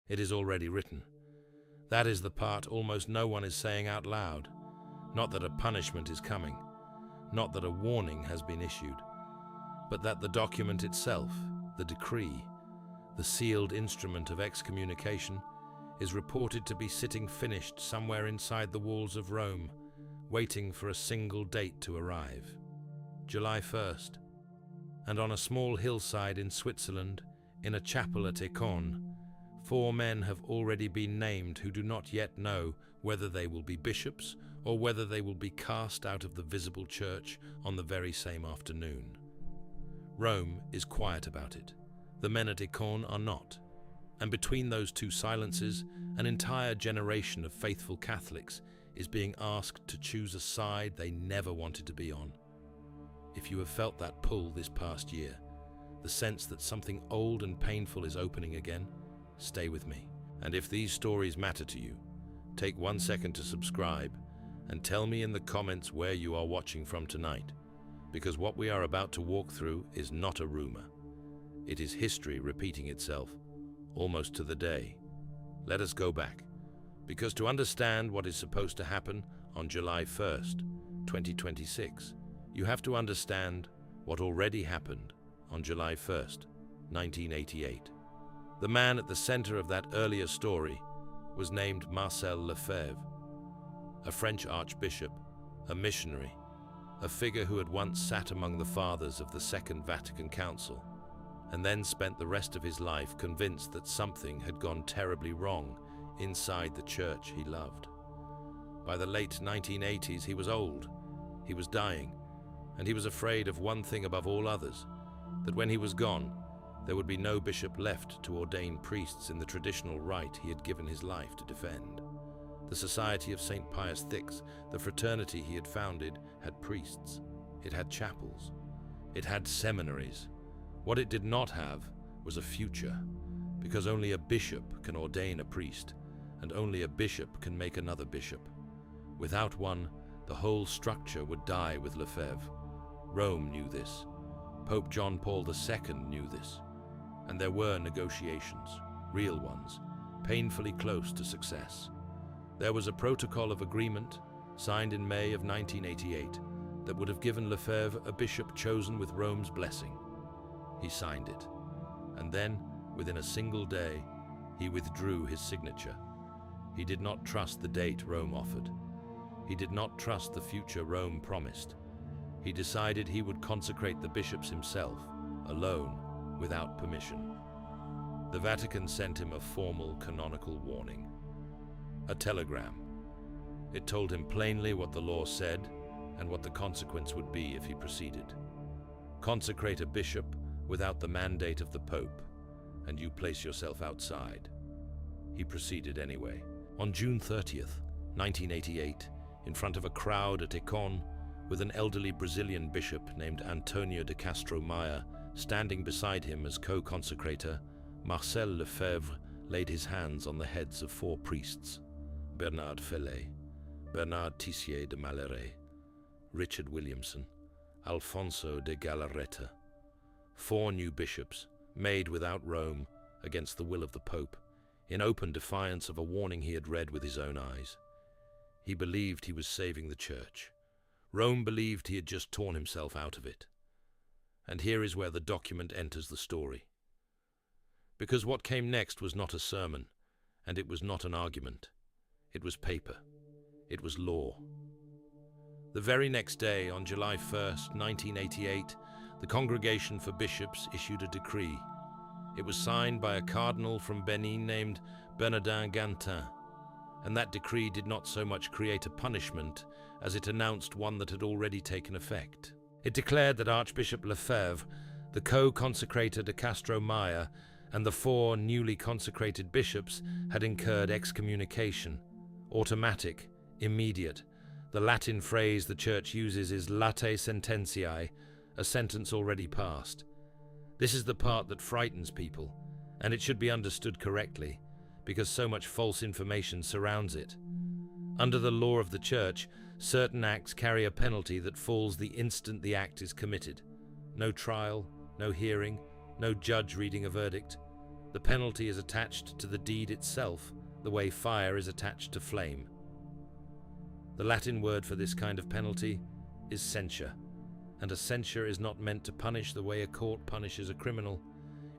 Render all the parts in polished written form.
It is already written. That is the part almost no one is saying out loud. Not that a punishment is coming, not that a warning has been issued, but that the document itself, the decree, the sealed instrument of excommunication, is reported to be sitting finished somewhere inside the walls of Rome, waiting for a single date to arrive. July 1st. And on a small hillside in Switzerland, in a chapel at Écon, 4 men have already been named who do not yet know whether they will be bishops or whether they will be cast out of the visible church on the very same afternoon. Rome is quiet about it. The men at Écon are not. And between those two silences, an entire generation of faithful Catholics is being asked to choose a side they never wanted to be on. If you have felt that pull this past year, the sense that something old and painful is opening again, stay with me. And if these stories matter to you, take 1 second to subscribe and tell me in the comments where you are watching from tonight, because what we are about to walk through is not a rumor. It is history repeating itself, almost to the day. Let us go back, because to understand what is supposed to happen on July 1st, 2026, you have to understand what already happened on July 1st, 1988. The man at the center of that earlier story was named Marcel Lefebvre, a French archbishop, a missionary, a figure who had once sat among the fathers of the Second Vatican Council, and then spent the rest of his life convinced that something had gone terribly wrong inside the church he loved. By the late 1980s, he was old, he was dying, and he was afraid of one thing above all others, that when he was gone, there would be no bishop left to ordain priests in the traditional rite he had given his life to defend. The Society of St. Pius X, the fraternity he had founded, had priests. It had chapels. It had seminaries. What it did not have was a future, because only a bishop can ordain a priest, and only a bishop can make another bishop. Without one, the whole structure would die with Lefebvre. Rome knew this. Pope John Paul II knew this. And there were negotiations, real ones, painfully close to success. There was a protocol of agreement, signed in May of 1988, that would have given Lefebvre a bishop chosen with Rome's blessing. He signed it, and then, within a single day, he withdrew his signature. He did not trust the date Rome offered. He did not trust the future Rome promised. He decided he would consecrate the bishops himself, alone, without permission. The Vatican sent him a formal canonical warning. A telegram. It told him plainly what the law said and what the consequence would be if he proceeded. Consecrate a bishop without the mandate of the Pope, and you place yourself outside. He proceeded anyway. On June 30th, 1988, in front of a crowd at Écon, with an elderly Brazilian bishop named Antonio de Castro Maia standing beside him as co-consecrator, Marcel Lefebvre laid his hands on the heads of 4 priests: Bernard Fellet, Bernard Tissier de Maleret, Richard Williamson, Alfonso de Galarreta. 4 new bishops, made without Rome, against the will of the Pope, in open defiance of a warning he had read with his own eyes. He believed he was saving the church. Rome believed he had just torn himself out of it. And here is where the document enters the story. Because what came next was not a sermon, and it was not an argument. It was paper. It was law. The very next day, on July 1st, 1988, the Congregation for Bishops issued a decree. It was signed by a cardinal from Benin named Bernardin Gantin, and that decree did not so much create a punishment as it announced one that had already taken effect. It declared that Archbishop Lefebvre, the co-consecrator de Castro Maia, and the 4 newly consecrated bishops had incurred excommunication, automatic, immediate. The Latin phrase the Church uses is late sententiae, a sentence already passed. This is the part that frightens people, and it should be understood correctly, because so much false information surrounds it. Under the law of the Church, certain acts carry a penalty that falls the instant the act is committed. No trial, no hearing, no judge reading a verdict. The penalty is attached to the deed itself, the way fire is attached to flame. The Latin word for this kind of penalty is censure, and a censure is not meant to punish the way a court punishes a criminal.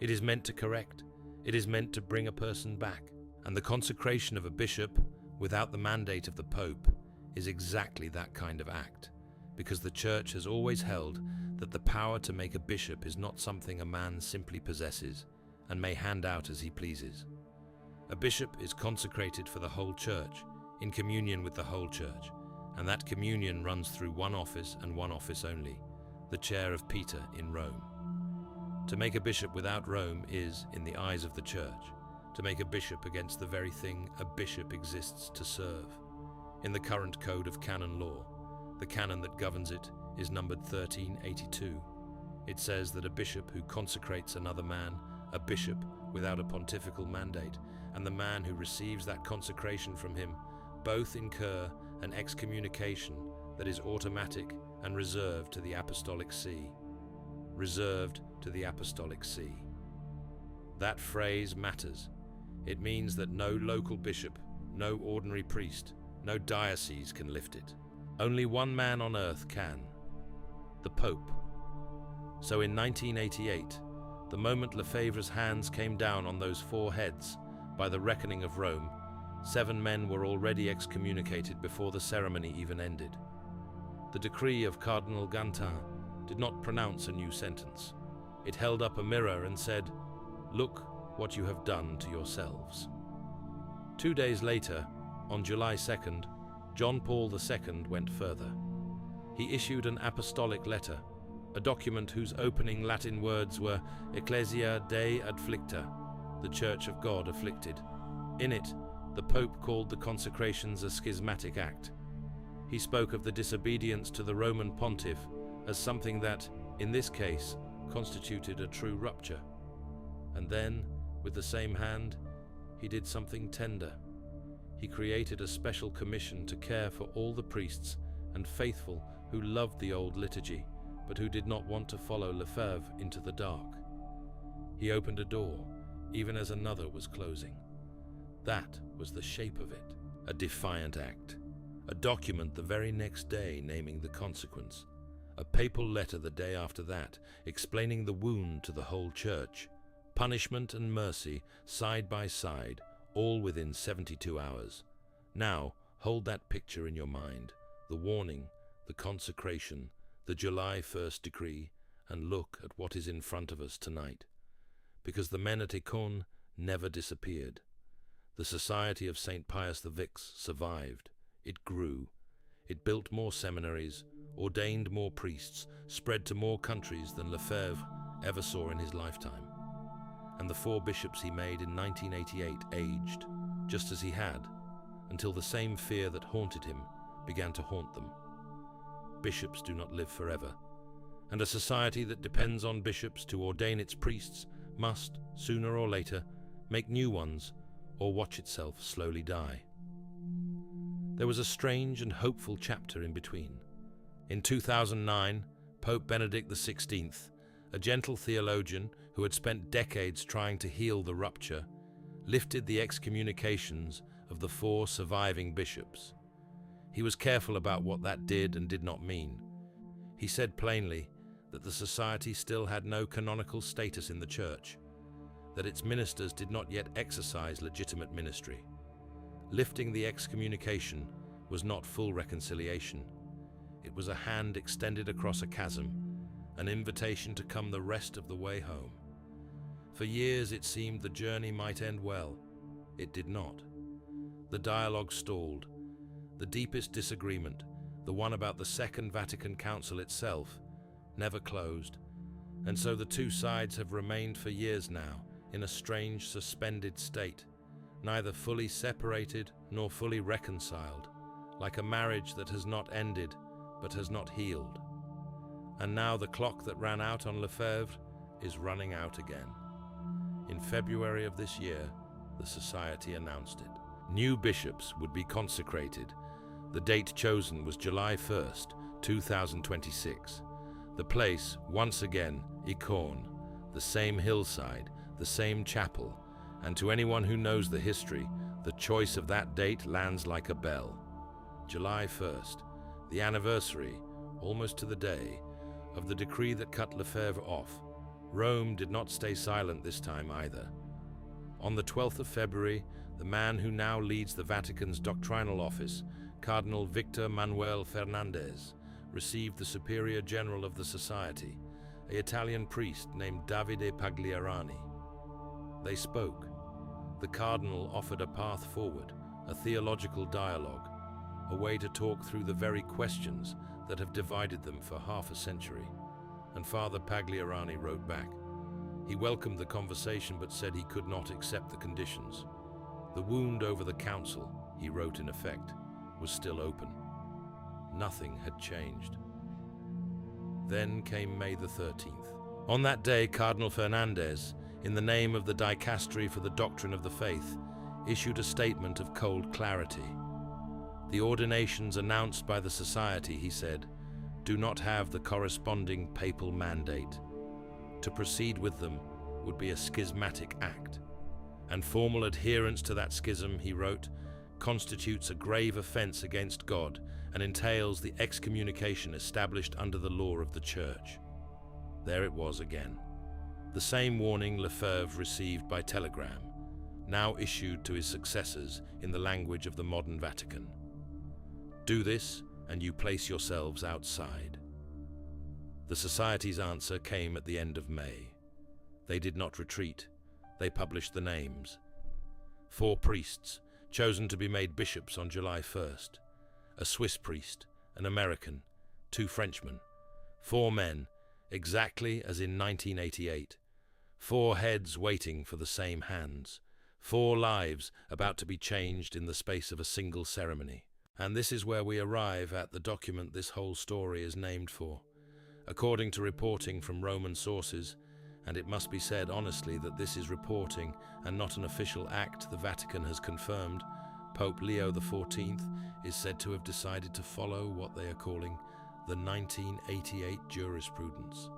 It is meant to correct. It is meant to bring a person back. And the consecration of a bishop, without the mandate of the Pope, is exactly that kind of act, because the Church has always held that the power to make a bishop is not something a man simply possesses and may hand out as he pleases. A bishop is consecrated for the whole Church, in communion with the whole Church, and that communion runs through one office and one office only, the chair of Peter in Rome. To make a bishop without Rome is, in the eyes of the Church, to make a bishop against the very thing a bishop exists to serve. In the current code of canon law, the canon that governs it is numbered 1382. It says that a bishop who consecrates another man, a bishop without a pontifical mandate, and the man who receives that consecration from him, both incur an excommunication that is automatic and reserved to the Apostolic See. Reserved to the Apostolic See. That phrase matters. It means that no local bishop, no ordinary priest, no diocese can lift it. Only one man on earth can: the Pope. So in 1988, the moment Lefebvre's hands came down on those four heads, by the reckoning of Rome, 7 men were already excommunicated before the ceremony even ended. The decree of Cardinal Gantin did not pronounce a new sentence. It held up a mirror and said, "Look what you have done to yourselves." 2 days later, on July 2nd, John Paul II went further. He issued an apostolic letter, a document whose opening Latin words were Ecclesia Dei Afflicta, the Church of God afflicted. In it, the Pope called the consecrations a schismatic act. He spoke of the disobedience to the Roman pontiff as something that, in this case, constituted a true rupture. And then, with the same hand, he did something tender. He created a special commission to care for all the priests and faithful who loved the old liturgy, but who did not want to follow Lefebvre into the dark. He opened a door, even as another was closing. That was the shape of it, a defiant act. A document the very next day naming the consequence. A papal letter the day after that, explaining the wound to the whole Church. Punishment and mercy, side by side, all within 72 hours. Now, hold that picture in your mind, the warning, the consecration, the July 1st decree, and look at what is in front of us tonight. Because the men at Icône never disappeared. The Society of St. Pius the Vix survived. It grew. It built more seminaries, ordained more priests, spread to more countries than Lefebvre ever saw in his lifetime. And the 4 bishops he made in 1988 aged, just as he had, until the same fear that haunted him began to haunt them. Bishops do not live forever, and a society that depends on bishops to ordain its priests must, sooner or later, make new ones or watch itself slowly die. There was a strange and hopeful chapter in between. In 2009, Pope Benedict XVI, a gentle theologian who had spent decades trying to heal the rupture, lifted the excommunications of the 4 surviving bishops. He was careful about what that did and did not mean. He said plainly that the society still had no canonical status in the Church, that its ministers did not yet exercise legitimate ministry. Lifting the excommunication was not full reconciliation. It was a hand extended across a chasm, an invitation to come the rest of the way home. For years it seemed the journey might end well. It did not. The dialogue stalled. The deepest disagreement, the one about the Second Vatican Council itself, never closed, and so the 2 sides have remained for years now in a strange suspended state, neither fully separated nor fully reconciled, like a marriage that has not ended but has not healed. And now the clock that ran out on Lefebvre is running out again. In February of this year, the Society announced it. New bishops would be consecrated. The date chosen was July 1st, 2026. The place, once again, Icône, the same hillside, the same chapel, And to anyone who knows the history, the choice of that date lands like a bell. July 1st, the anniversary, almost to the day, of the decree that cut Lefebvre off. Rome did not stay silent this time either. On the 12th of February, the man who now leads the Vatican's doctrinal office, Cardinal Victor Manuel Fernandez, received the Superior General of the Society, an Italian priest named Davide Pagliarani. They spoke. The Cardinal offered a path forward, a theological dialogue, a way to talk through the very questions that have divided them for half a century. And Father Pagliarani wrote back. He welcomed the conversation but said he could not accept the conditions. The wound over the council, he wrote in effect, was still open. Nothing had changed. Then came May the 13th. On that day, Cardinal Fernandez, in the name of the Dicastery for the Doctrine of the Faith, issued a statement of cold clarity. The ordinations announced by the Society, he said, do not have the corresponding papal mandate. To proceed with them would be a schismatic act, and formal adherence to that schism, he wrote, constitutes a grave offense against God and entails the excommunication established under the law of the Church. There it was again. The same warning Lefebvre received by telegram, now issued to his successors in the language of the modern Vatican. Do this, and you place yourselves outside. The Society's answer came at the end of May. They did not retreat. They published the names. 4 priests, chosen to be made bishops on July 1st. A Swiss priest, an American, 2 Frenchmen. 4 men, exactly as in 1988. 4 heads waiting for the same hands. 4 lives about to be changed in the space of a single ceremony. And this is where we arrive at the document this whole story is named for. According to reporting from Roman sources, and it must be said honestly that this is reporting and not an official act the Vatican has confirmed, Pope Leo XIV is said to have decided to follow what they are calling the 1988 jurisprudence.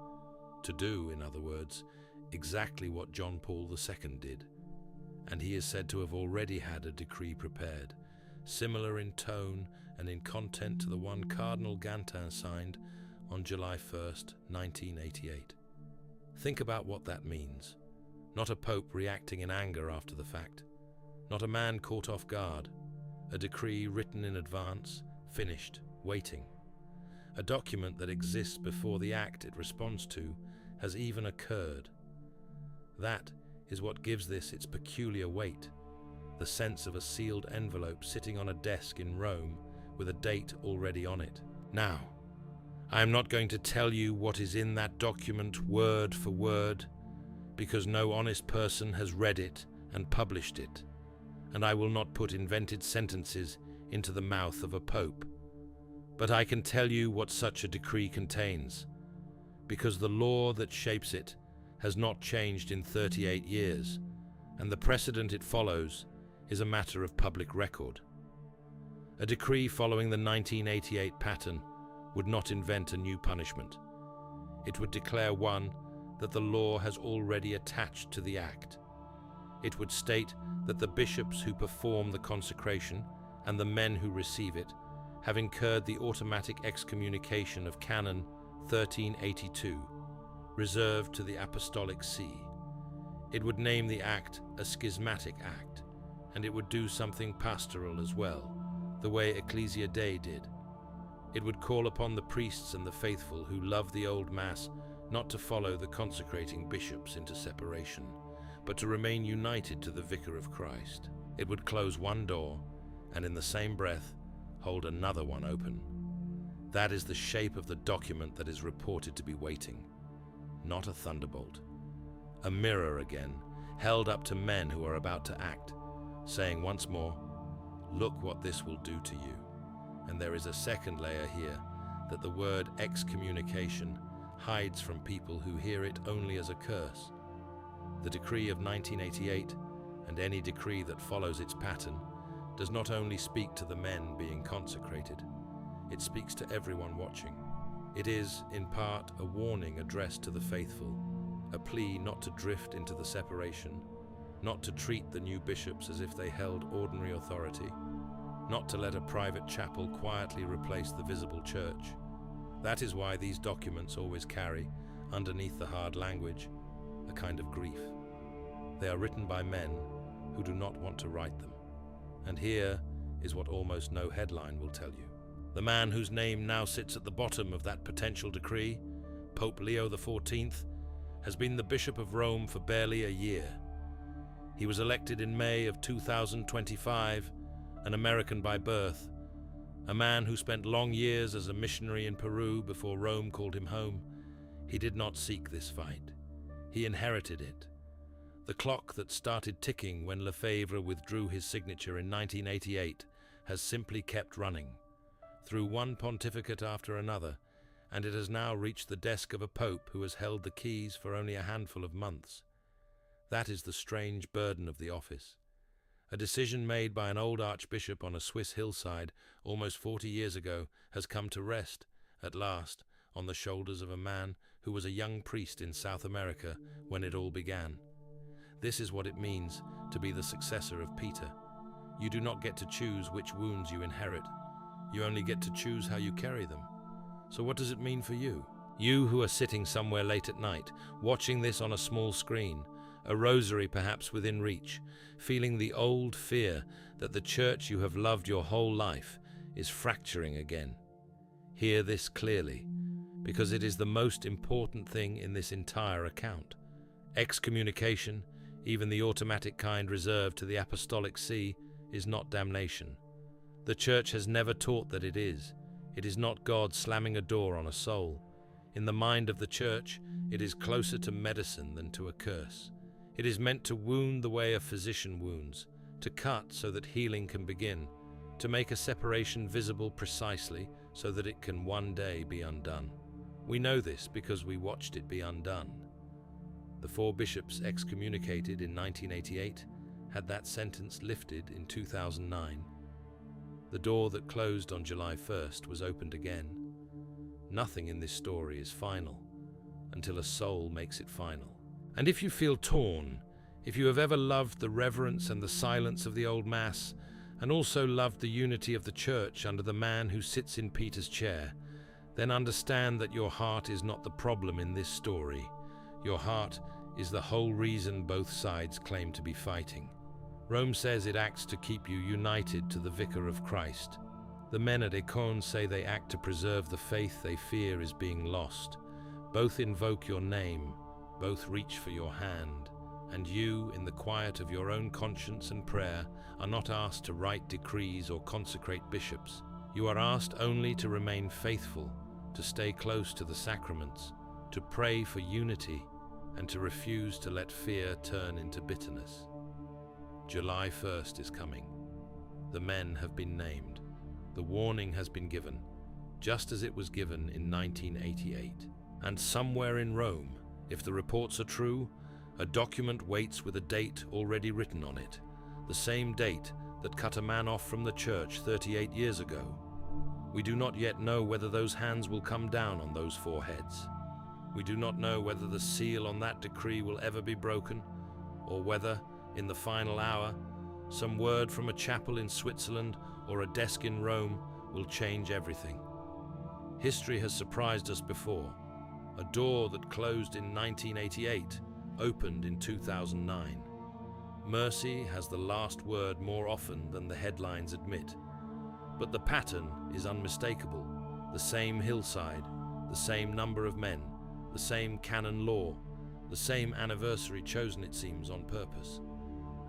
To do, in other words, exactly what John Paul II did. And he is said to have already had a decree prepared, similar in tone and in content to the one Cardinal Gantin signed on July 1st, 1988. Think about what that means. Not a pope reacting in anger after the fact. Not a man caught off guard. A decree written in advance, finished, waiting. A document that exists before the act it responds to has even occurred. That is what gives this its peculiar weight. The sense of a sealed envelope sitting on a desk in Rome with a date already on it. Now, I am not going to tell you what is in that document word for word, because no honest person has read it and published it, and I will not put invented sentences into the mouth of a pope. But I can tell you what such a decree contains, because the law that shapes it has not changed in 38 years, and the precedent it follows is a matter of public record. A decree following the 1988 pattern would not invent a new punishment. It would declare one that the law has already attached to the act. It would state that the bishops who perform the consecration and the men who receive it have incurred the automatic excommunication of Canon 1382, reserved to the Apostolic See. It would name the act a schismatic act, and it would do something pastoral as well, the way Ecclesia Dei did. It would call upon the priests and the faithful who love the old Mass not to follow the consecrating bishops into separation, but to remain united to the Vicar of Christ. It would close one door and in the same breath hold another one open. That is the shape of the document that is reported to be waiting. Not a thunderbolt. A mirror again, held up to men who are about to act, saying once more, look what this will do to you. And there is a second layer here, that the word excommunication hides from people who hear it only as a curse. The decree of 1988, and any decree that follows its pattern, does not only speak to the men being consecrated, it speaks to everyone watching. It is, in part, a warning addressed to the faithful, a plea not to drift into the separation, not to treat the new bishops as if they held ordinary authority, not to let a private chapel quietly replace the visible church. That is why these documents always carry, underneath the hard language, a kind of grief. They are written by men who do not want to write them. And here is what almost no headline will tell you. The man whose name now sits at the bottom of that potential decree, Pope Leo XIV, has been the Bishop of Rome for barely a year. He was elected in May of 2025, an American by birth, a man who spent long years as a missionary in Peru before Rome called him home. He did not seek this fight. He inherited it. The clock that started ticking when Lefebvre withdrew his signature in 1988 has simply kept running, through one pontificate after another, and it has now reached the desk of a pope who has held the keys for only a handful of months. That is the strange burden of the office. A decision made by an old archbishop on a Swiss hillside almost 40 years ago has come to rest, at last, on the shoulders of a man who was a young priest in South America when it all began. This is what it means to be the successor of Peter. You do not get to choose which wounds you inherit. You only get to choose how you carry them. So what does it mean for you? You who are sitting somewhere late at night, watching this on a small screen, a rosary perhaps within reach, feeling the old fear that the church you have loved your whole life is fracturing again. Hear this clearly, because it is the most important thing in this entire account. Excommunication, even the automatic kind reserved to the Apostolic See, is not damnation. The church has never taught that it is. It is not God slamming a door on a soul. In the mind of the church, it is closer to medicine than to a curse. It is meant to wound the way a physician wounds, to cut so that healing can begin, to make a separation visible precisely so that it can one day be undone. We know this because we watched it be undone. The 4 bishops excommunicated in 1988 had that sentence lifted in 2009. The door that closed on July 1st was opened again. Nothing in this story is final until a soul makes it final. And if you feel torn, if you have ever loved the reverence and the silence of the old Mass, and also loved the unity of the Church under the man who sits in Peter's chair, then understand that your heart is not the problem in this story. Your heart is the whole reason both sides claim to be fighting. Rome says it acts to keep you united to the Vicar of Christ. The men at Econ say they act to preserve the faith they fear is being lost. Both invoke your name, both reach for your hand, and you, in the quiet of your own conscience and prayer, are not asked to write decrees or consecrate bishops. You are asked only to remain faithful, to stay close to the sacraments, to pray for unity, and to refuse to let fear turn into bitterness. July 1st is coming. The men have been named. The warning has been given, just as it was given in 1988. And somewhere in Rome, if the reports are true, a document waits with a date already written on it, the same date that cut a man off from the church 38 years ago. We do not yet know whether those hands will come down on those 4 heads. We do not know whether the seal on that decree will ever be broken, or whether, in the final hour, some word from a chapel in Switzerland or a desk in Rome will change everything. History has surprised us before. A door that closed in 1988 opened in 2009. Mercy has the last word more often than the headlines admit. But the pattern is unmistakable. The same hillside, the same number of men, the same canon law, the same anniversary chosen, it seems, on purpose,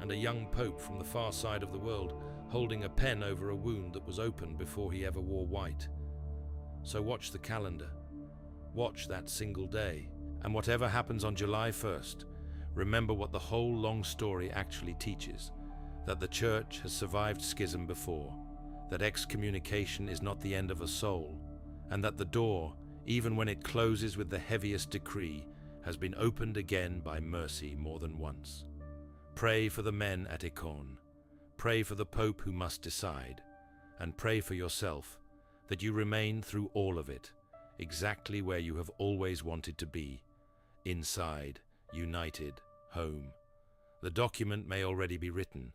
and a young pope from the far side of the world holding a pen over a wound that was open before he ever wore white. So watch the calendar. Watch that single day, and whatever happens on July 1st, remember what the whole long story actually teaches, that the Church has survived schism before, that excommunication is not the end of a soul, and that the door, even when it closes with the heaviest decree, has been opened again by mercy more than once. Pray for the men at Econ. Pray for the Pope who must decide, and pray for yourself, that you remain through all of it, exactly where you have always wanted to be, inside, united, home. The document may already be written,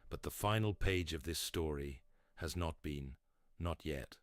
but the final page of this story has not been, not yet.